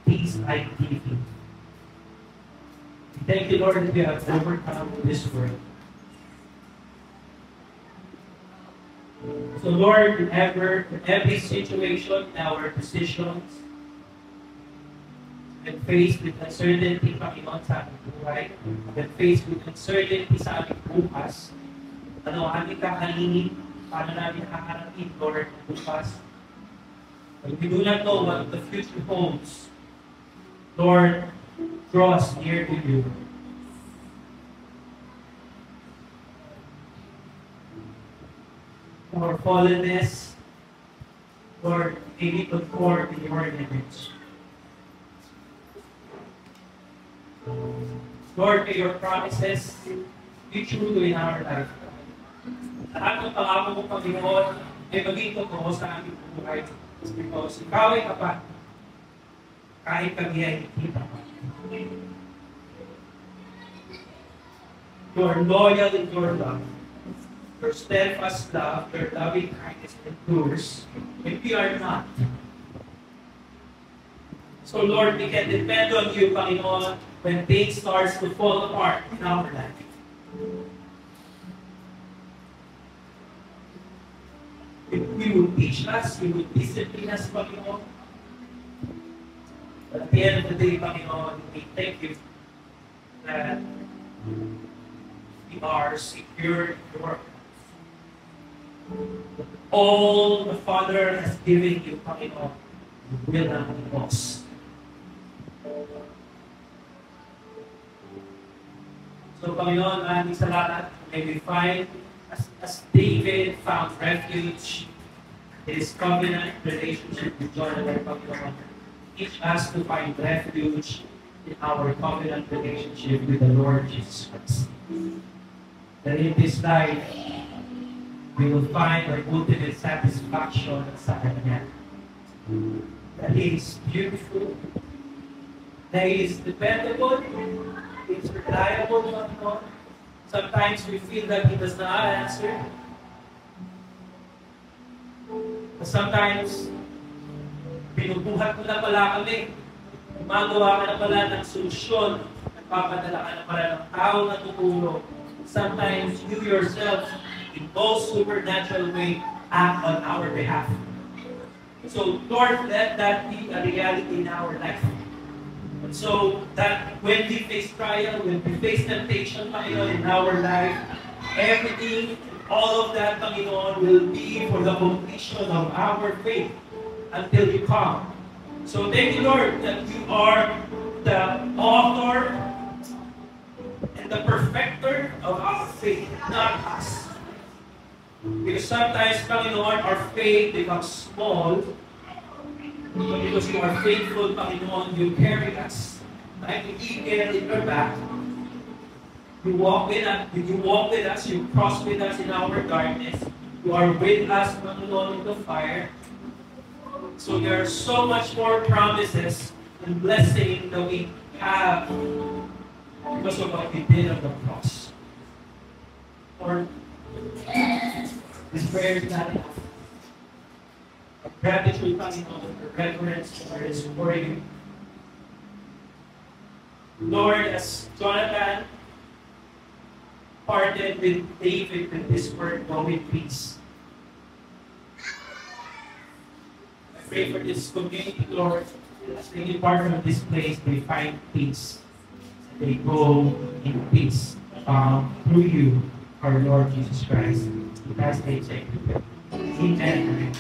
peace I give you. Thank you, Lord, that we have overcome this world. So, Lord, in every situation, in our decisions, when faced with uncertainty, Panginoon, sa aming buhay, when faced with uncertainty sa aming bukas, ano, aming kakainin, paano namin nakakarapin, Lord, bukas. When we do not know what the future holds, Lord, draw us near to you. Our fallenness, Lord, may we conform in your image. Lord, may your promises be true in our life. Lahat ng pangako mo, Panginoon, ay maging totoo sa aming buhay. Because ikaw ay tapat, kahit kami ay hindi tapat. You are loyal in your love. Your steadfast love, your loving kindness endures, when we are not. So Lord, we can depend on you, Panginoon, when things start to fall apart in our life. You will teach us, you will discipline us, Panginoon. But at the end of the day, Panginoon, we thank you that we are secure in your hands. All the Father has given you, Panginoon, will not be lost. So, Panginoon, maraming salamat. May we find, as David found refuge in his covenant relationship with Jonathan, Panginoon, teach us to find refuge in our covenant relationship with the Lord Jesus Christ. That in this life, we will find our ultimate satisfaction sa Kanya. That He is beautiful, that He is dependable, He is reliable, Panginoon. Sometimes we feel that He does not answer. But sometimes, pinubuhat mo na pala kami. Gumagawa ka na pala ng solusyon. Nagpapadala ka na pala ng tao na tutulong. Sometimes you yourself, in most supernatural way, act on our behalf. So, Lord, let that be a reality in our life. And so, that when we face trial, when we face temptation, Panginoon, in our life, everything, all of that, Panginoon, will be for the completion of our faith until you come. So, thank you, Lord, that you are the author and the perfecter of our faith, not us. Because sometimes, Panginoon, our faith becomes small, but because you are faithful, Panginoon, you carry us like an eagle in your back. You walk with us, you cross with us in our darkness. You are with us, Panginoon, in the fire. So there are so much more promises and blessing that we have because of what we did on the cross. Lord, this prayer is not enough. Our gratitude, Panginoon, our reverence, our for you. Lord, as Jonathan parted with David with this word, go in peace. I pray for this community, Lord, as they depart from this place, they find peace. They go in peace through you, our Lord Jesus Christ. As they say, Amen.